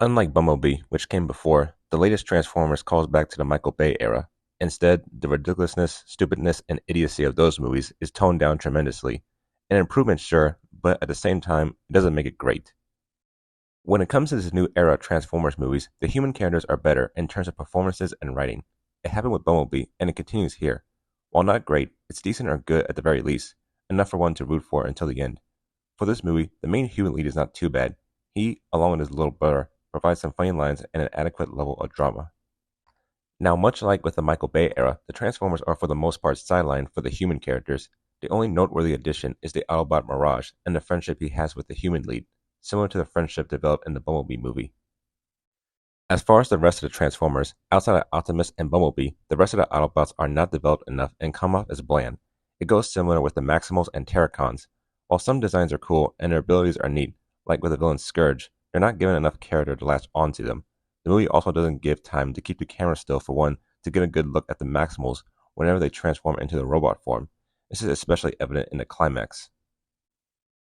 Unlike Bumblebee, which came before, the latest Transformers calls back to the Michael Bay era. Instead, the ridiculousness, stupidness, and idiocy of those movies is toned down tremendously. An improvement, sure, but at the same time, it doesn't make it great. When it comes to this new era of Transformers movies, the human characters are better in terms of performances and writing. It happened with Bumblebee, and it continues here. While not great, it's decent or good at the very least, enough for one to root for until the end. For this movie, the main human lead is not too bad. He, along with his little brother, provides some funny lines and an adequate level of drama. Now, much like with the Michael Bay era, the Transformers are for the most part sidelined for the human characters. The only noteworthy addition is the Autobot Mirage and the friendship he has with the human lead, similar to the friendship developed in the Bumblebee movie. As far as the rest of the Transformers, outside of Optimus and Bumblebee, the rest of the Autobots are not developed enough and come off as bland. It goes similar with the Maximals and terracons. While some designs are cool and their abilities are neat, like with the villain Scourge, they're not given enough character to latch onto them. The movie also doesn't give time to keep the camera still for one to get a good look at the Maximals whenever they transform into the robot form. This is especially evident in the climax.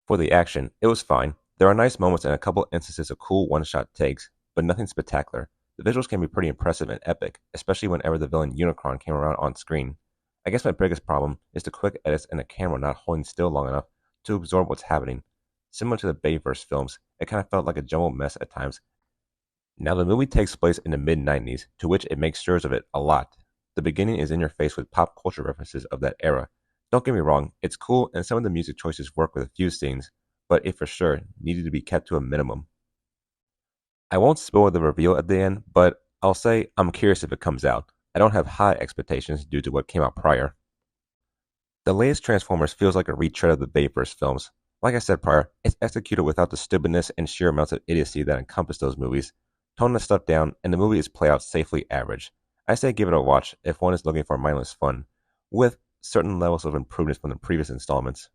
For the action, it was fine. There are nice moments and a couple instances of cool one-shot takes, but nothing spectacular. The visuals can be pretty impressive and epic, especially whenever the villain Unicron came around on screen. I guess my biggest problem is the quick edits and the camera not holding still long enough to absorb what's happening. Similar to the Bayverse films, it kind of felt like a jumbled mess at times. Now, the movie takes place in the mid 90s, to which it makes sure of it a lot. The beginning is in your face with pop culture references of that era. Don't get me wrong, it's cool and some of the music choices work with a few scenes, but it for sure needed to be kept to a minimum. I won't spoil the reveal at the end, but I'll say I'm curious if it comes out. I don't have high expectations due to what came out prior. The latest Transformers feels like a retread of the Bayverse films. Like I said prior, it's executed without the stupidness and sheer amounts of idiocy that encompass those movies. Tone the stuff down, and the movie is play out safely average. I say give it a watch if one is looking for mindless fun, with certain levels of improvements from the previous installments.